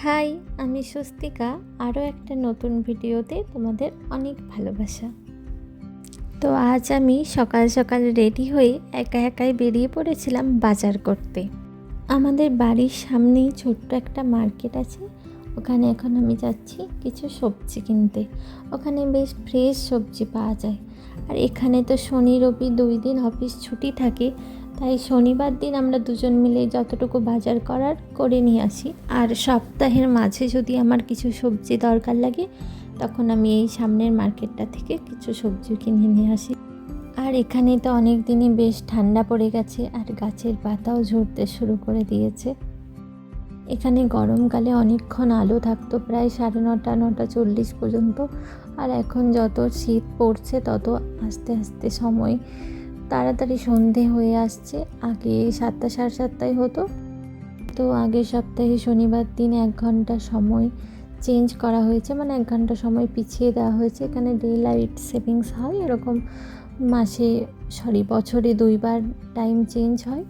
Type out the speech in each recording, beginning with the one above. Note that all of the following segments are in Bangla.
হাই, আমি স্বস্তিকা। আরও একটা নতুন ভিডিওতে তোমাদের অনেক ভালোবাসা। তো আজ আমি সকাল সকাল রেডি হয়ে একা একাই বেরিয়ে পড়েছিলাম বাজার করতে। আমাদের বাড়ির সামনেই ছোট্ট একটা মার্কেট আছে, ওখানে এখন আমি যাচ্ছি কিছু সবজি কিনতে। ওখানে বেশ ফ্রেশ সবজি পাওয়া যায়। আর এখানে তো শনি রবি 2 দিন অফিস ছুটি থাকে, তাই শনিবার দিন আমরা দুজন মিলে যতটুকু বাজার করার করে নিয়ে আসি। আর সপ্তাহের মাঝে যদি আমার কিছু সবজি দরকার লাগে, তখন আমি এই সামনের মার্কেটটা থেকে কিছু সবজি কিনে নিয়ে আসি। আর এখানে তো অনেক দিনই বেশ ঠান্ডা পড়ে গেছে, আর গাছের পাতাও ঝরতে শুরু করে দিয়েছে। এখানে গরমকালে অনেকক্ষণ আলো থাকতো, প্রায় 9:30 9:40 পর্যন্ত। আর এখন যত শীত পড়ছে তত আস্তে আস্তে সময় তাড়াতাড়ি সন্ধে হয়ে আসছে। আগে 7টা 7:30 হতো, তো আগের সপ্তাহে শনিবার দিন 1 ঘন্টা সময় চেঞ্জ করা হয়েছে, মানে 1 ঘন্টা সময় পিছিয়ে দেওয়া হয়েছে। এখানে ডে লাইট সেভিংস হয়, এরকম বছরে 2বার টাইম চেঞ্জ হয়,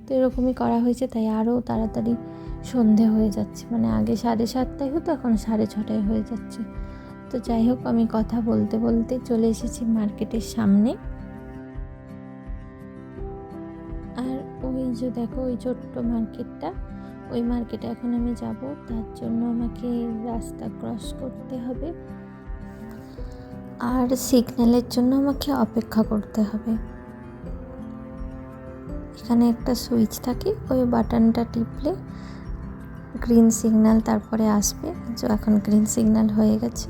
তো এরকমই করা হয়েছে। তাই আরও তাড়াতাড়ি সন্ধে হয়ে যাচ্ছে, মানে আগে 7:30 হতো, এখন 6:30 হয়ে যাচ্ছে। তো যাই হোক, আমি কথা বলতে বলতে চলে এসেছি মার্কেটের সামনে। আর ওই যে দেখো, ওই ছোট্ট মার্কেটটা, ওই মার্কেটে এখন আমি যাব। তার জন্য আমাকে রাস্তা ক্রস করতে হবে, আর সিগন্যালের জন্য আমাকে অপেক্ষা করতে হবে। এখানে একটা সুইচ থাকে, ওই বাটনটা টিপলে গ্রিন সিগন্যাল তারপরে আসবে। যে এখন গ্রিন সিগন্যাল হয়ে গেছে,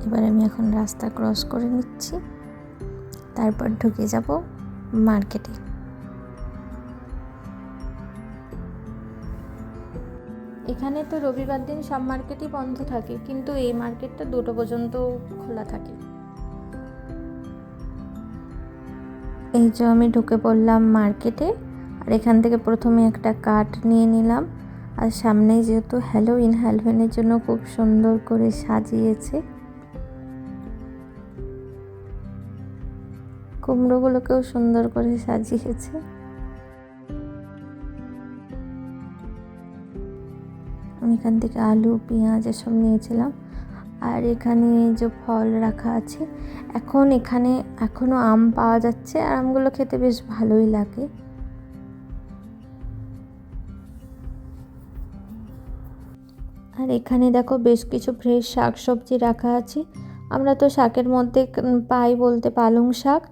এবার আমি এখন রাস্তা ক্রস করে নিচ্ছি, তারপর ঢুকে যাব মার্কেটে। এখানে তো রবিবার দিন সব মার্কেটই বন্ধ থাকে, কিন্তু এই মার্কেটটা 2টো পর্যন্ত খোলা থাকে। এই যে আমি ঢুকে পড়লাম মার্কেটে, আর এখান থেকে প্রথমে একটা কার্ট নিয়ে নিলাম। আর সামনেই যেহেতু হ্যালোইনের জন্য খুব সুন্দর করে সাজিয়েছে, কুমড়োগুলোকেও সুন্দর করে সাজিয়েছে। আমি এখান থেকে আলু পেঁয়াজ এসব নিয়েছিলাম। আর এখানে যে ফল রাখা আছে, এখানে এখনও আম পাওয়া যাচ্ছে, আর আমগুলো খেতে বেশ ভালোই লাগে। আর এখানে দেখো বেশ কিছু ফ্রেশ শাক সবজি রাখা আছে। আমরা তো শাকের মধ্যে পাই বলতে পালং শাক,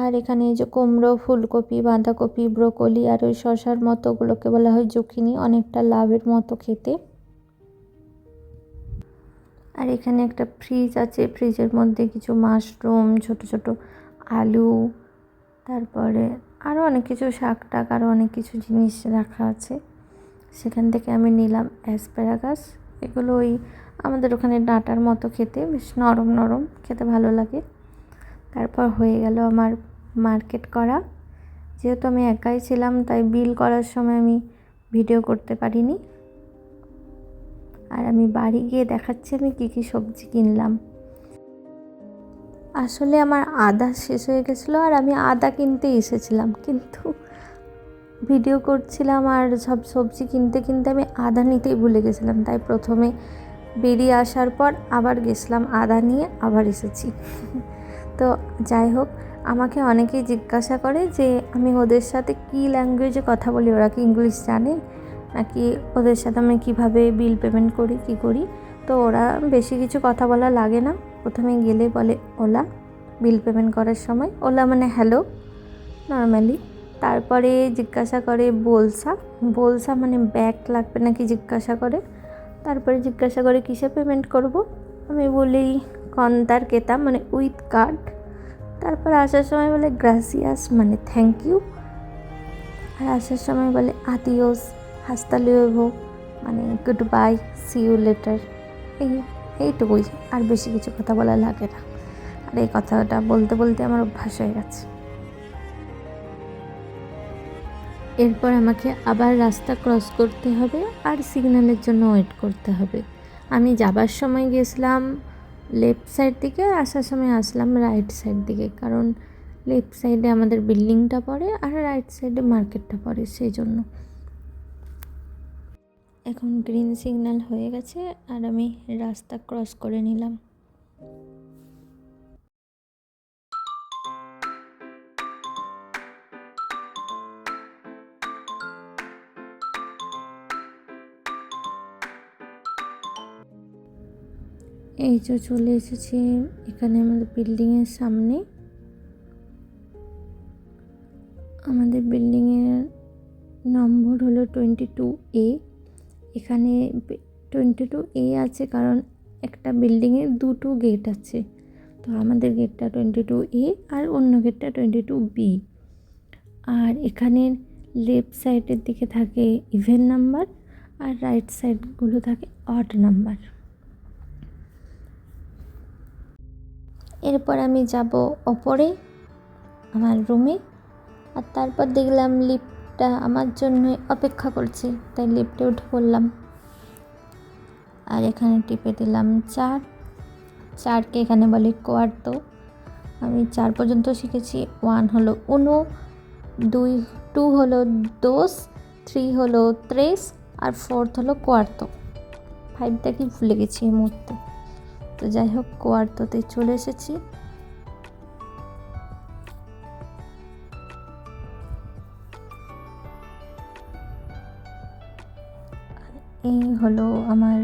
আর এখানে যে কুমড়ো, ফুলকপি, বাঁধাকপি, ব্রোকলি, আর ওই শশার মতো, ওগুলোকে বলা হয় জুকিনি, অনেকটা লাউয়ের মতো খেতে। আর এখানে একটা ফ্রিজ আছে, ফ্রিজের মধ্যে কিছু মাশরুম, ছোট ছোট আলু, তারপরে আরও অনেক কিছু শাক টাক, আরও অনেক কিছু জিনিস রাখা আছে। সেখান থেকে আমি নিলাম অ্যাসপারাগাস। এগুলো ওই আমাদের ওখানে ডাঁটার মতো খেতে, বেশ নরম নরম, খেতে ভালো লাগে। তারপর হয়ে গেল আমার মার্কেট করা। যেহেতু আমি একাই ছিলাম, তাই বিল করার সময় আমি ভিডিও করতে পারিনি। আর আমি বাড়ি গিয়ে দেখাচ্ছি আমি কী কী সবজি কিনলাম। আসলে আমার আদা শেষ হয়ে গেছিলো, আর আমি আদা কিনতে এসেছিলাম, কিন্তু ভিডিও করছিলাম আর সব সবজি কিনতে কিনতে আমি আদা নিতেই ভুলে গেছিলাম। তাই প্রথমে বেরিয়ে আসার পর আবার গেছিলাম আদা নিয়ে, আবার এসেছি। তো যাই হোক, আমাকে অনেকেই জিজ্ঞাসা করে যে আমি ওদের সাথে কী ল্যাঙ্গুয়েজে কথা বলি, ওরা কি ইংলিশ জানে নাকি, ওদের সাথে আমি কীভাবে বিল পেমেন্ট করি, কী করি। তো ওরা বেশি কিছু কথা বলা লাগে না, প্রথমে গেলে বলে ওলা, বিল পেমেন্ট করার সময় ওলা মানে হ্যালো নর্মালি। তারপরে জিজ্ঞাসা করে বোলসা, বোলসা মানে ব্যাক লাগবে নাকি জিজ্ঞাসা করে। তারপরে জিজ্ঞাসা করে কিসে পেমেন্ট করব, আমি বলি কন্তার কেতা মানে উইথ কার্ড। তারপর আসার সময় বলে গ্রাসিয়াস মানে থ্যাংক ইউ। আর আসার সময় বলে আদিওস, হাস্তা লুয়েভো মানে good bye, see you later. এইটুকুই, আর বেশি কিছু কথা বলা লাগে না। আর এই কথাটা বলতে বলতে আমার অভ্যাস হয়ে গেছে। এরপর আমাকে আবার রাস্তা ক্রস করতে হবে, আর সিগন্যালের জন্য ওয়েট করতে হবে। আমি যাবার সময় গেছিলাম লেফট সাইড দিকে, আর আসার সময় আসলাম রাইট সাইড দিকে, কারণ লেফট সাইডে আমাদের বিল্ডিংটা পড়ে আর রাইট সাইডে মার্কেটটা পড়ে, সেই জন্য। এখন গ্রিন সিগন্যাল হয়ে গেছে আর আমি রাস্তা ক্রস করে নিলাম। এই যে চলে এসেছি এখানে আমাদের বিল্ডিংয়ের সামনে। আমাদের বিল্ডিংয়ের নম্বর হলো 22A। এখানে 22A আছে কারণ একটা বিল্ডিংয়ে দুটো গেট আছে, তো আমাদের গেটটা 22A আর অন্য গেটটা 22B। আর এখানের লেফট সাইডের দিকে থাকে ইভেন নাম্বার আর রাইট সাইডগুলো থাকে অড নাম্বার। এরপর আমি যাব ওপরে আমার রুমে, আর তারপর দেখলাম লিফটটা আমার জন্য অপেক্ষা করছে, তাই লিফটে উঠে পড়লাম। আর এখানে টিপে দিলাম 4কে এখানে বলে কোয়ার্তো। আমি 4 পর্যন্ত শিখেছি। 1 হলো উনো, 2 হলো দোস, 3 হলো ত্রেস, আর 4th হলো কোয়ার্তো। 5টা কি ভুলে গেছি এই মুহূর্তে। তো যাই হোক, কোয়ার্তোতে চলে এসেছি। এই হলো আমার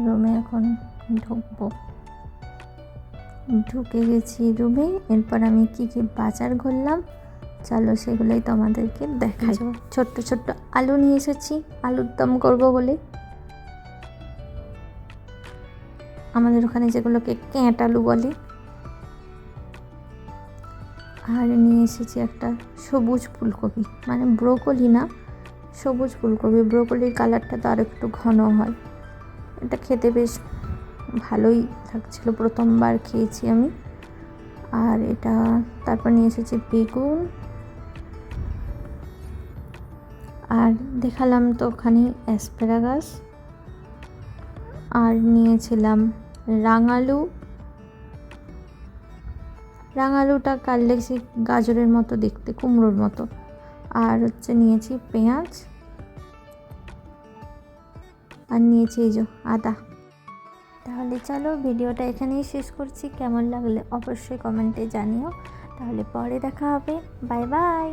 রুমে এখন ঢুকবো। ঢুকে গেছি রুমে। এরপর আমি কি বাজার করলাম চলো সেগুলোই তোমাদেরকে দেখাই। ছোট্ট ছোট্ট আলু নিয়ে এসেছি আলুর দম করবো বলে। আমাদের ওখানে যেগুলোকে ক্যাঁট আলু বলে। আর নিয়ে এসেছি একটা সবুজ ফুলকপি, মানে ব্রোকলি না, সবুজ ফুলকপি। ব্রোকলির কালারটা তো আর একটু ঘন হয়। এটা খেতে বেশ ভালোই লাগছিল, প্রথমবার খেয়েছি আমি। আর এটা তারপর নিয়ে এসেছি বেগুন। আর দেখালাম তো ওখানে অ্যাসপারাগাস। আর নিয়েছিলাম রাঙালুটা কাটলে সে গাজরের মতো দেখতে, কুমড়োর মতো। আর নিয়েছি পেঁয়াজ, আর নিয়েছি এই যে আদা। তাহলে চলো ভিডিওটা এখানেই শেষ করছি। কেমন লাগলে অবশ্যই কমেন্টে জানিও। তাহলে পরে দেখা হবে। Bye bye.